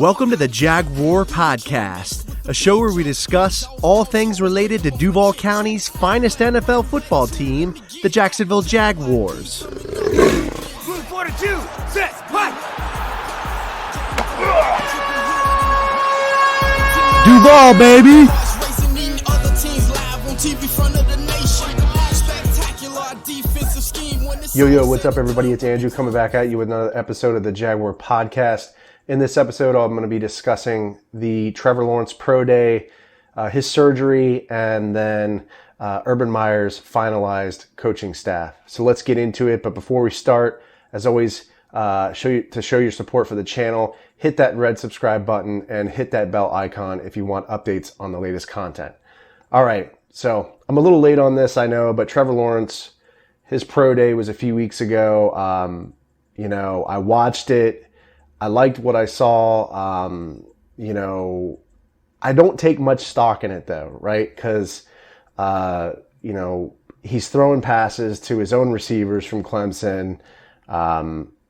Welcome to the Jaguar Podcast, a show where we discuss all things related to Duval County's finest NFL football team, the Jacksonville Jaguars. Move 42, set, play. Duval, baby! Yo, what's up, everybody? It's Andrew coming back at you with another episode of the Jaguar Podcast. In this episode, I'm going to be discussing the Trevor Lawrence Pro Day, his surgery, and then Urban Meyer's finalized coaching staff. So let's get into it. But before we start, as always, show your support for the channel, hit that red subscribe button and hit that bell icon if you want updates on the latest content. All right, so I'm a little late on this, I know, but Trevor Lawrence, his pro day was a few weeks ago. I watched it. I liked what I saw. I don't take much stock in it though, right? Because, he's throwing passes to his own receivers from Clemson.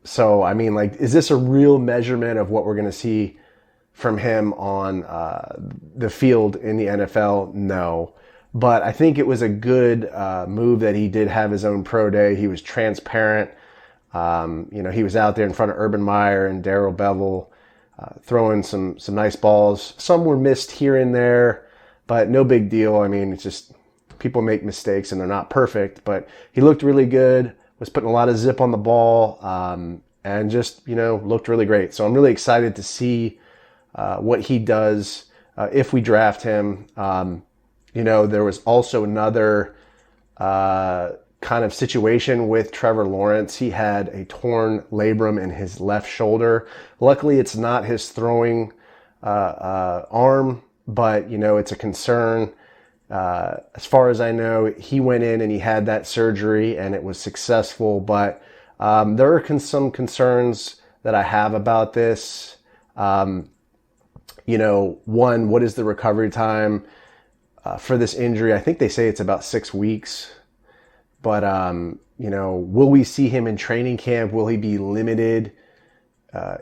So, I mean, is this a real measurement of what we're going to see from him on the field in the NFL? No. But I think it was a good move that he did have his own pro day. He was transparent. He was out there in front of Urban Meyer and Darrell Bevel throwing some nice balls. Some were missed here and there, but no big deal. I mean, it's just people make mistakes and they're not perfect. But he looked really good, was putting a lot of zip on the ball, and just, looked really great. So I'm really excited to see what he does if we draft him. There was also another kind of situation with Trevor Lawrence. He had a torn labrum in his left shoulder. Luckily, it's not his throwing arm, but, it's a concern. As far as I know, he went in and he had that surgery and it was successful. But there are some concerns that I have about this. One, what is the recovery time for this injury? I think they say it's about 6 weeks. But, will we see him in training camp? Will he be limited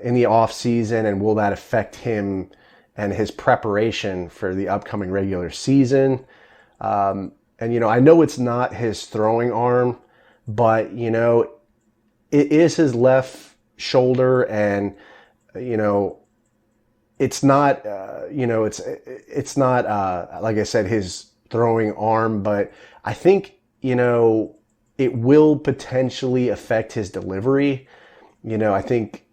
in the off season? And will that affect him and his preparation for the upcoming regular season? I know it's not his throwing arm, but, it is his left shoulder. And, it's not, it's not, like I said, his throwing arm, but I think, it will potentially affect his delivery. I think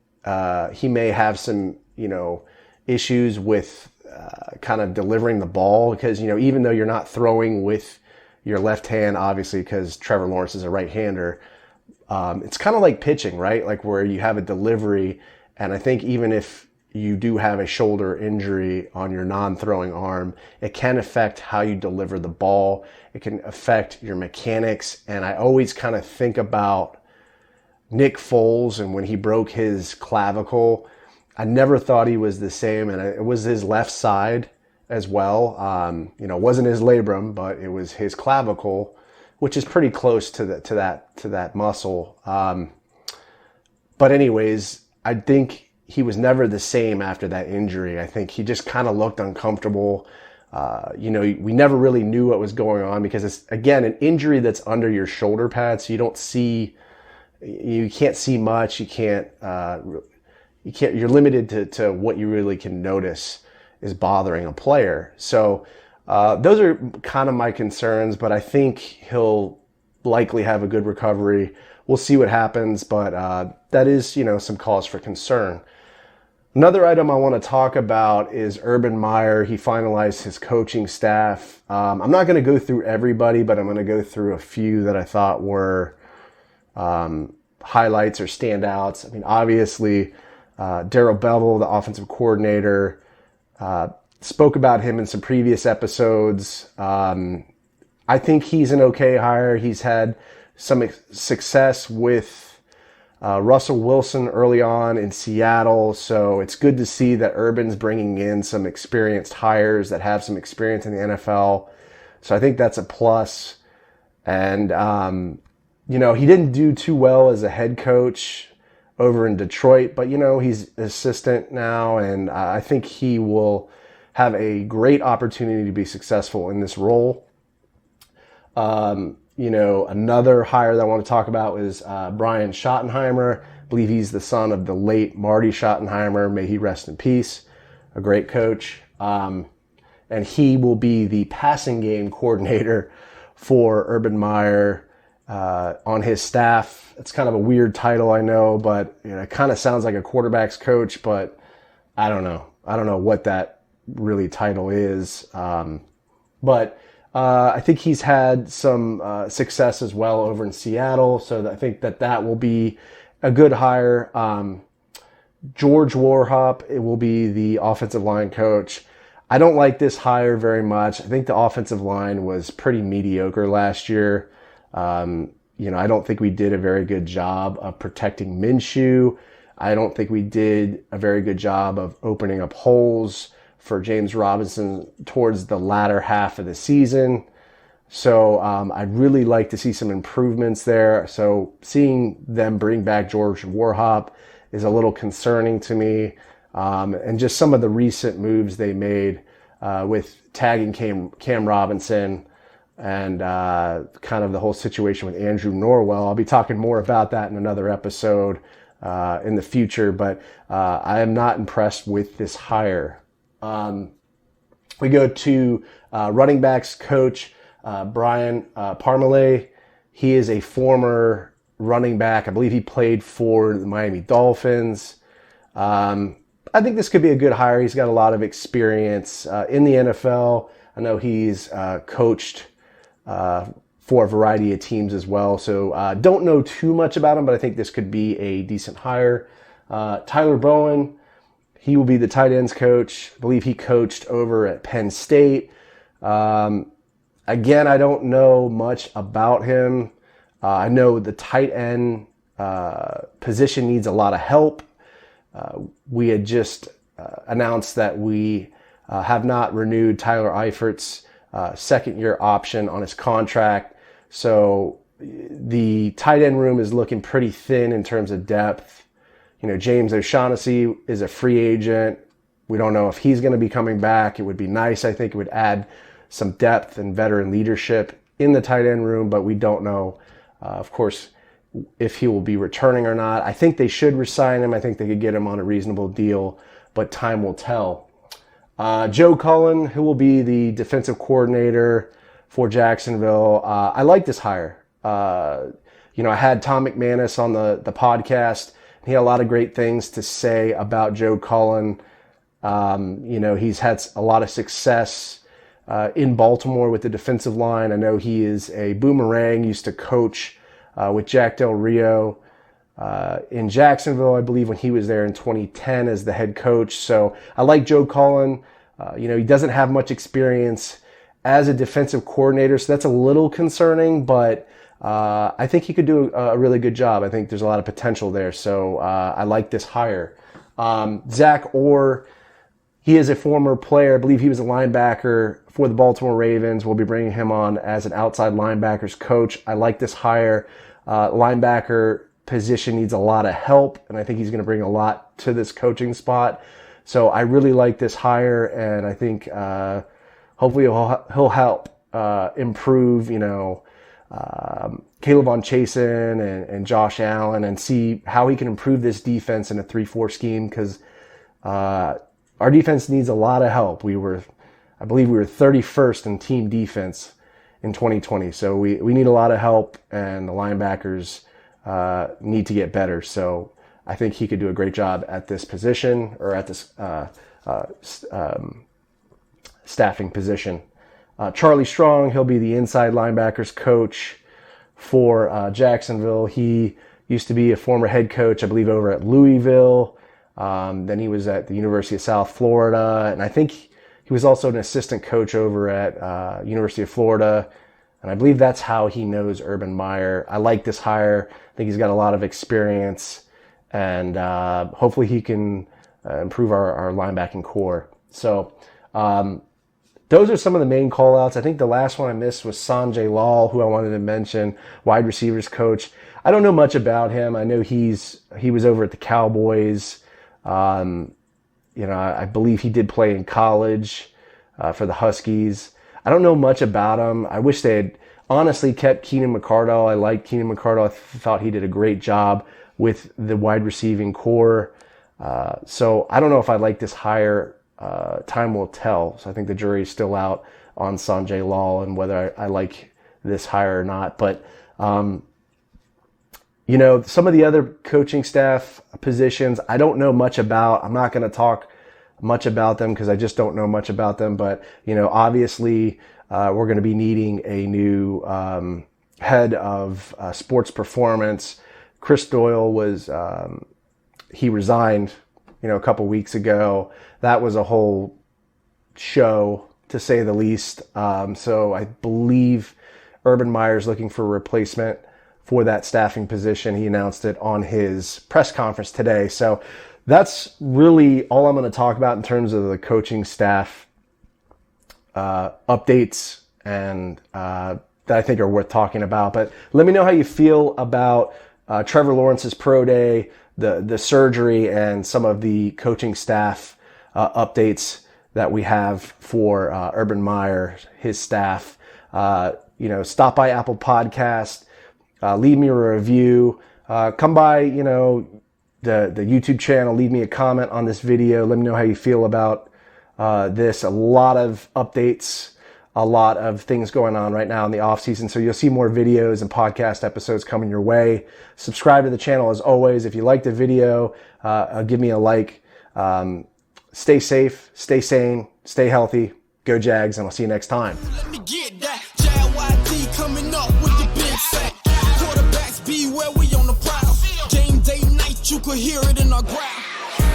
he may have some, issues with kind of delivering the ball because, even though you're not throwing with your left hand, obviously, because Trevor Lawrence is a right-hander, it's kind of like pitching, right? Like where you have a delivery. And I think even if you do have a shoulder injury on your non-throwing arm, it can affect how you deliver the ball. It can affect your mechanics. And I always kind of think about Nick Foles and when he broke his clavicle. I never thought he was the same, and it was his left side as well. It wasn't his labrum, but it was his clavicle, which is pretty close to that muscle. But anyways, I think he was never the same after that injury. I think he just kind of looked uncomfortable. We never really knew what was going on because it's, again, an injury that's under your shoulder pad. So you can't see much. You're limited to what you really can notice is bothering a player. So, those are kind of my concerns, but I think he'll likely have a good recovery. We'll see what happens, but, that is, some cause for concern. Another item I want to talk about is Urban Meyer. He finalized his coaching staff. I'm not going to go through everybody, but I'm going to go through a few that I thought were highlights or standouts. I mean, obviously, Darrell Bevel, the offensive coordinator, spoke about him in some previous episodes. I think he's an okay hire. He's had some success with Russell Wilson early on in Seattle. So it's good to see that Urban's bringing in some experienced hires that have some experience in the NFL. So I think that's a plus. And, he didn't do too well as a head coach. over in Detroit, but he's an assistant now, and I think he will have a great opportunity to be successful in this role. Another hire that I want to talk about is Brian Schottenheimer. I believe he's the son of the late Marty Schottenheimer. May he rest in peace. A great coach. And he will be the passing game coordinator for Urban Meyer on his staff. It's kind of a weird title, I know, but it kind of sounds like a quarterback's coach, but I don't know. I don't know what that really title is. But I think he's had some success as well over in Seattle, so I think that will be a good hire. George Warhop, it will be the offensive line coach. I don't like this hire very much. I think the offensive line was pretty mediocre last year. I don't think we did a very good job of protecting Minshew. I don't think we did a very good job of opening up holes for James Robinson towards the latter half of the season. So I'd really like to see some improvements there. So seeing them bring back George Warhop is a little concerning to me. And just some of the recent moves they made with tagging Cam Robinson and kind of the whole situation with Andrew Norwell. I'll be talking more about that in another episode in the future, but I am not impressed with this hire. We go to running backs coach Brian Parmalee. He is a former running back. I believe he played for the Miami Dolphins. I think this could be a good hire. He's got a lot of experience in the NFL. I know he's coached for a variety of teams as well. So don't know too much about him, but I think this could be a decent hire. Tyler Bowen, he will be the tight ends coach. I believe he coached over at Penn State. Again, I don't know much about him. I know the tight end position needs a lot of help. We had just announced that we have not renewed Tyler Eifert's second-year option on his contract. So the tight end room is looking pretty thin in terms of depth. James O'Shaughnessy is a free agent. We don't know if he's going to be coming back. It would be nice. I think it would add some depth and veteran leadership in the tight end room, but we don't know, of course, if he will be returning or not. I think they should resign him. I think they could get him on a reasonable deal, but time will tell. Joe Cullen, who will be the defensive coordinator for Jacksonville. I like this hire. I had Tom McManus on the podcast. He had a lot of great things to say about Joe Cullen. He's had a lot of success in Baltimore with the defensive line. I know he is a boomerang, used to coach with Jack Del Rio in Jacksonville, I believe, when he was there in 2010 as the head coach. So I like Joe Cullen. He doesn't have much experience as a defensive coordinator, so that's a little concerning, but I think he could do a really good job. I think there's a lot of potential there, so I like this hire. Zach Orr, he is a former player. I believe he was a linebacker for the Baltimore Ravens. We'll be bringing him on as an outside linebackers coach. I like this hire. Linebacker position needs a lot of help, and I think he's going to bring a lot to this coaching spot. So I really like this hire, and I think hopefully he'll help improve, Caleb Von Chasen and Josh Allen, and see how he can improve this defense in a 3-4 scheme, because our defense needs a lot of help. I believe we were 31st in team defense in 2020. So we need a lot of help, and the linebackers need to get better. So I think he could do a great job at this position, or at this staffing position. Charlie Strong, he'll be the inside linebackers coach for Jacksonville. He used to be a former head coach, I believe, over at Louisville. Then he was at the University of South Florida, and I think he was also an assistant coach over at University of Florida, and I believe that's how he knows Urban Meyer. I like this hire. I think he's got a lot of experience, and hopefully he can improve our linebacking core. So those are some of the main call-outs. I think the last one I missed was Sanjay Lal, who I wanted to mention, wide receivers coach. I don't know much about him. I know he was over at the Cowboys. I believe he did play in college for the Huskies. I don't know much about him. I wish they had honestly kept Keenan McCardell. I like Keenan McCardell. I thought he did a great job with the wide receiving core. So I don't know if I like this hire. Time will tell. So I think the jury is still out on Sanjay Lal and whether I like this hire or not. But, some of the other coaching staff positions, I don't know much about. I'm not going to talk much about them because I just don't know much about them. But, obviously, we're going to be needing a new head of sports performance. Chris Doyle he resigned, a couple weeks ago. That was a whole show, to say the least. So I believe Urban Meyer is looking for a replacement for that staffing position. He announced it on his press conference today. So that's really all I'm going to talk about in terms of the coaching staff updates and that I think are worth talking about. But let me know how you feel about Trevor Lawrence's pro day, the surgery, and some of the coaching staff updates that we have for Urban Meyer, his staff. Stop by Apple Podcast, leave me a review, come by, the YouTube channel, leave me a comment on this video. Let me know how you feel about this. A lot of updates, a lot of things going on right now in the off season. So you'll see more videos and podcast episodes coming your way. Subscribe to the channel as always. If you liked the video, give me a like. Stay safe, stay sane, stay healthy. Go Jags, and I'll see you next time. Let me get that JYD coming up with the big sack. Quarterbacks beware, we on the prowl. Game day night, you could hear it in our growl.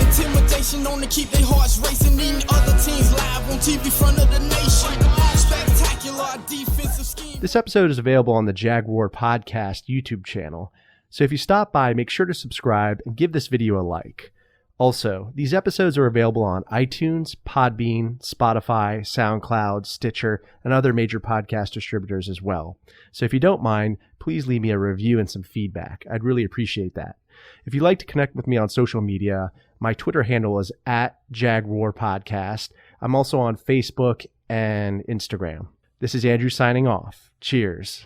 Intimidation on to keep their hearts racing. Eating other teams live on TV front of the nation. Spectacular defensive scheme. This episode is available on the Jaguar Podcast YouTube channel. So if you stop by, make sure to subscribe and give this video a like. Also, these episodes are available on iTunes, Podbean, Spotify, SoundCloud, Stitcher, and other major podcast distributors as well. So if you don't mind, please leave me a review and some feedback. I'd really appreciate that. If you'd like to connect with me on social media, my Twitter handle is @JagwarPodcast. I'm also on Facebook and Instagram. This is Andrew signing off. Cheers.